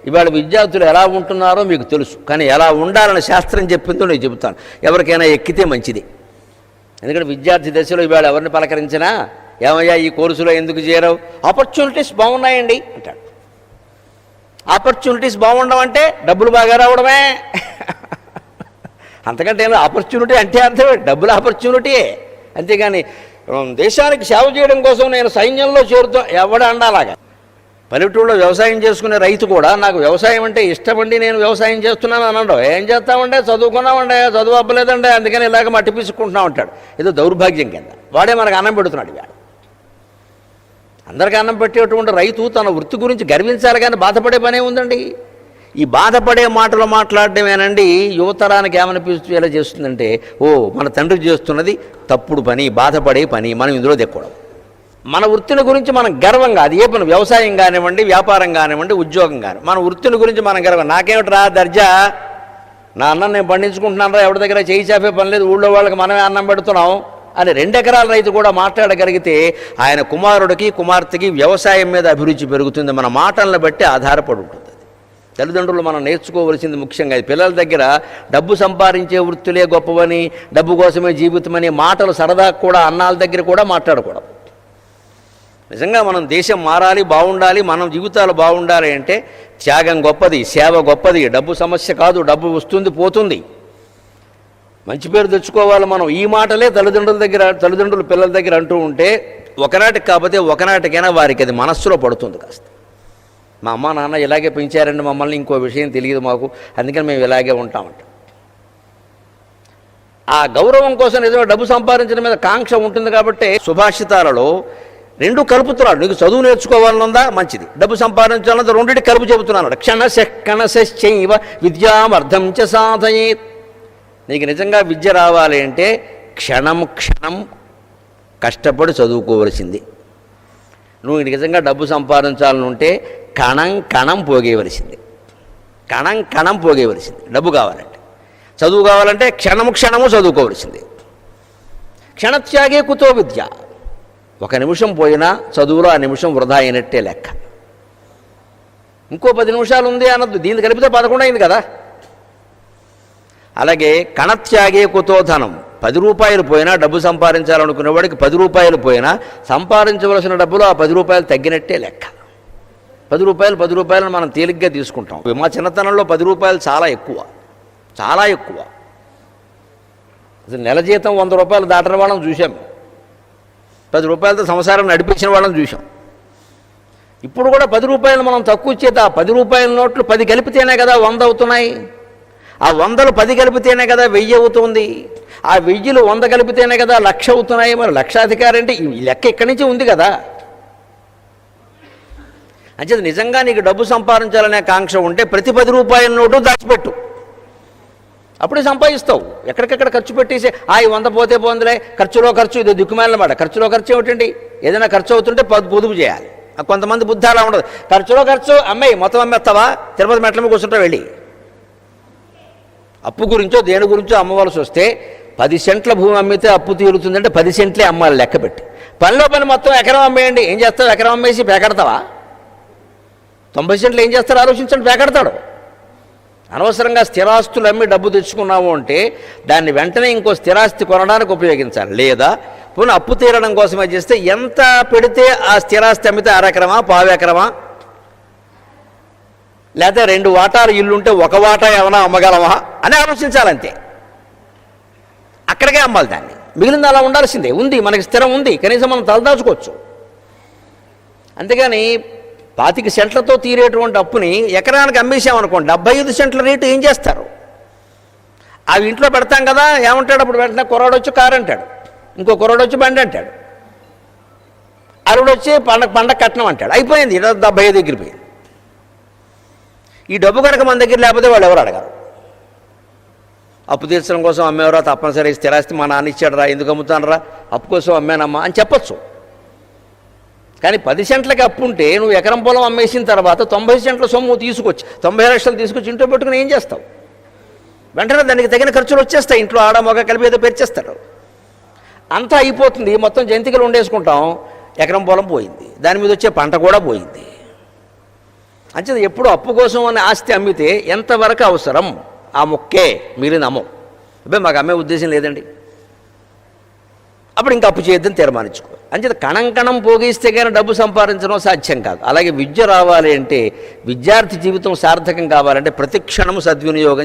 ఇవాళ విద్యార్థులు ఎలా ఉంటున్నారో మీకు తెలుసు, కానీ ఎలా ఉండాలని శాస్త్రం చెప్పిందో నేను చెబుతాను. ఎవరికైనా ఎక్కితే మంచిది. ఎందుకంటే విద్యార్థి దశలో ఇవాళ ఎవరిని పలకరించినా, ఏమయ్యా ఈ కోర్సులో ఎందుకు చేరావు? ఆపర్చునిటీస్ బాగున్నాయండి అంటాడు. ఆపర్చునిటీస్ బాగుండవంటే డబ్బులు బాగా రావడమే. అంతకంటే ఆపర్చునిటీ అంటే అర్థమే డబ్బులు ఆపర్చునిటీయే. అంతేగాని దేశానికి సేవ చేయడం కోసం నేను సైన్యంలో చేరుతా ఎవడ అండాలాగా. పల్లెటూరులో వ్యవసాయం చేసుకునే రైతు కూడా నాకు వ్యవసాయం అంటే ఇష్టమండి, నేను వ్యవసాయం చేస్తున్నాను అని అనడం. ఏం చేస్తామంటే చదువుకున్నామండే, చదువు అవ్వలేదండి, అందుకని ఇలాగ మట్టి పీసుకుంటున్నా ఉంటాడు. ఏదో దౌర్భాగ్యం కింద. వాడే మనకు అన్నం పెడుతున్నాడు. వాడు అందరికీ అన్నం పెట్టేటువంటి రైతు తన వృత్తి గురించి గర్వించాలి, కానీ బాధపడే పనే ఉందండి. ఈ బాధపడే మాటలు మాట్లాడటమేనండి యువతరానికి ఏమనిపించేలా చేస్తుందంటే, ఓ మన తండ్రి చేస్తున్నది తప్పుడు పని, బాధపడే పని, మనం ఇందులో దెక్కూడదు. మన వృత్తిని గురించి మనం గర్వంగా, అది ఏ పని, వ్యవసాయం కానివ్వండి, వ్యాపారం కానివ్వండి, ఉద్యోగం కాని, మన వృత్తిని గురించి మనం గర్వం. నాకేమిట్రా దర్జా, నా అన్నం నేను పండించుకుంటున్నాను రా, ఎవరి దగ్గర చేయి చాపే పని లేదు, ఊళ్ళో వాళ్ళకి మనమే అన్నం పెడుతున్నాం అని 2 ఎకరాల రైతు కూడా మాట్లాడగలిగితే ఆయన కుమారుడికి కుమార్తెకి వ్యవసాయం మీద అభిరుచి పెరుగుతుంది. మన మాటలను బట్టి ఆధారపడి ఉంటుంది. తల్లిదండ్రులు మనం నేర్చుకోవలసింది ముఖ్యంగా పిల్లల దగ్గర డబ్బు సంపాదించే వృత్తులే గొప్పవని, డబ్బు కోసమే జీవితమని మాటలు సరదా కూడా అన్నాల దగ్గర కూడా మాట్లాడకూడదు. నిజంగా మనం దేశం మారాలి, బాగుండాలి, మనం జీవితాలు బాగుండాలి అంటే త్యాగం గొప్పది, సేవ గొప్పది. డబ్బు సమస్య కాదు, డబ్బు వస్తుంది పోతుంది. మంచి పేరు తెచ్చుకోవాలి మనం. ఈ మాటలే తల్లిదండ్రులు పిల్లల దగ్గర అంటూ ఉంటే ఒకనాటికి కాకపోతే ఒకనాటికైనా వారికి అది మనస్సులో పడుతుంది కాస్త. మా అమ్మ నాన్న ఇలాగే పెంచారండి మమ్మల్ని, ఇంకో విషయం తెలియదు మాకు, అందుకని మేము ఇలాగే ఉంటామంట. ఆ గౌరవం కోసం నిజంగా డబ్బు సంపాదించడం మీద కాంక్ష ఉంటుంది కాబట్టి సుభాషితాలలో 2 కలుపుతున్నాడు. నీకు చదువు నేర్చుకోవాలనుందా మంచిది, డబ్బు సంపాదించాలన్నది 2 కలుపు చెబుతున్నాడు. క్షణశః విద్యామర్థం చ సాధయేత్. నీకు నిజంగా విద్య రావాలి అంటే క్షణం కష్టపడి చదువుకోవలసింది. నువ్వు నిజంగా డబ్బు సంపాదించాలనుంటే కణం పోగేయవలసింది. కణం పోగేయవలసింది డబ్బు కావాలంటే. చదువు కావాలంటే క్షణము చదువుకోవలసింది. క్షణత్యాగే కుతో విద్య. 1 నిమిషం పోయినా చదువులో ఆ నిమిషం వృధా అయినట్టే లెక్క. ఇంకో 10 నిమిషాలు ఉంది అన్నది, దీన్ని కలిపితే 11 అయింది కదా. అలాగే కణత్యాగే కుతో ధనం. 10 రూపాయలు పోయినా, డబ్బు సంపాదించాలనుకునేవాడికి 10 రూపాయలు పోయినా సంపాదించవలసిన డబ్బులు ఆ 10 రూపాయలు తగ్గినట్టే లెక్క. 10 రూపాయలను మనం తేలిగ్గా తీసుకుంటాం. మా చిన్నతనంలో 10 రూపాయలు చాలా ఎక్కువ. అసలు నెల జీతం 100 రూపాయలు దాటిన వాళ్ళని చూసాం. 10 రూపాయలతో సంసారం నడిపించిన వాళ్ళని చూసాం. ఇప్పుడు కూడా 10 రూపాయలు మనం తక్కువ చేత ఆ 10 రూపాయల నోట్లు 10 కలిపితేనే కదా 100 అవుతున్నాయి. ఆ 100లు 10 కలిపితేనే కదా 1000 అవుతుంది. ఆ 1000లు 100 కలిపితేనే కదా 1,00,000 అవుతున్నాయి. మరి లక్షాధికారి అంటే ఈ లెక్క ఇక్కడి నుంచి ఉంది కదా. అంచేది నిజంగా నీకు డబ్బు సంపాదించాలనే కాంక్ష ఉంటే ప్రతి 10 రూపాయల నోటు దాచిపెట్టు, అప్పుడే సంపాదిస్తావు. ఎక్కడికెక్కడ ఖర్చు పెట్టేసి ఈ 100 పోతే పోందిలే, ఖర్చులో ఖర్చు, ఇది దిక్కుమాలిన మాట. ఖర్చులో ఖర్చు ఏమిటండి? ఏదైనా ఖర్చు అవుతుంటే పొదుపు చేయాలి. కొంతమంది బుద్ధి అలా ఉండదు. ఖర్చులో ఖర్చు అమ్మాయి మొత్తం అమ్మేస్తావా, తిరుపతి మెట్ల మీద కూర్చుంటావు వెళ్ళి. అప్పు గురించో దేని గురించో అమ్మవలసి వస్తే 10 సెంట్ల భూమి అమ్మితే అప్పు తీరుతుందంటే 10 సెంట్లే అమ్మాలి లెక్క పెట్టి. పనిలో పని మొత్తం ఎకరం అమ్మేయండి. ఏం చేస్తావు? ఎకరం అమ్మేసి పేకడతావా? 90 సెంట్లు ఏం చేస్తారో ఆలోచించండి. పేకడతాడు. అనవసరంగా స్థిరాస్తులు అమ్మి డబ్బు తెచ్చుకున్నాము అంటే దాన్ని వెంటనే ఇంకో స్థిరాస్తి కొనడానికి ఉపయోగించాలి. లేదా పునః అప్పు తీరడం కోసమే చేస్తే ఎంత పెడితే ఆ స్థిరాస్తి అమ్మితే 1/2 ఎకరమా, 1/4 ఎకరమా, లేకపోతే 2 వాటాలు ఇల్లుంటే 1 వాటా ఏమైనా అమ్మగలమా అని ఆలోచించాలంతే. అక్కడికే అమ్మాలి దాన్ని. మిగిలింది అలా ఉండాల్సిందే. ఉంది, మనకి స్థిరం ఉంది, కనీసం మనం తలదాచుకోవచ్చు. అంతేగాని 25 సెంట్లతో తీరేటువంటి అప్పుని ఎకరానికి అమ్మేసామనుకోండి, 75 సెంట్ల రేటు ఏం చేస్తారు? అవి ఇంట్లో పెడతాం కదా, ఏమంటాడు అప్పుడు? వెంటనే కుర్రాడు వచ్చి కారు అంటాడు, ఇంకో కుర్రాడు వచ్చి బండి అంటాడు, అరుడు వచ్చి పండగ కట్నం అంటాడు. అయిపోయింది, 75 ఎగిరిపోయింది. ఈ డబ్బు కనుక మన దగ్గర లేకపోతే వాళ్ళు ఎవరు అడగారు. అప్పు తీర్చడం కోసం అమ్మేవరా, తప్పనిసరి స్థిరాస్తి మా నాన్న ఇచ్చాడరా, ఎందుకు అమ్ముతానరా, అప్పు కోసం అమ్మానమ్మా అని చెప్పచ్చు. కానీ 10 సెంట్లకి అప్పు ఉంటే నువ్వు ఎకరం పొలం అమ్మేసిన తర్వాత 90 సెంట్ల సొమ్ము తీసుకొచ్చి 90 లక్షలు తీసుకొచ్చి ఇంట్లో పెట్టుకుని ఏం చేస్తావు? వెంటనే దానికి తగిన ఖర్చులు వచ్చేస్తాయి. ఇంట్లో ఆడ మగ కలిపి ఏదో పెంచేస్తాడు. అంతా అయిపోతుంది, మొత్తం జంతికలు వండేసుకుంటాం, ఎకరం పొలం పోయింది, దాని మీద వచ్చే పంట కూడా పోయింది. అంచేత ఎప్పుడు అప్పు కోసం అని ఆస్తి అమ్మితే ఎంతవరకు అవసరం ఆ మొక్కే మీరు నమ్మం. అబ్బాయి మాకు అమ్మే ఉద్దేశం లేదండి, అప్పుడు ఇంకా అప్పు చేయొద్దని తీర్మానించుకో. అంచేత కణం కణం పోగిస్తే కానీ డబ్బు సంపాదించడం సాధ్యం కాదు. అలాగే విద్య రావాలి అంటే, విద్యార్థి జీవితం సార్థకం కావాలంటే ప్రతి క్షణం సద్వినియోగం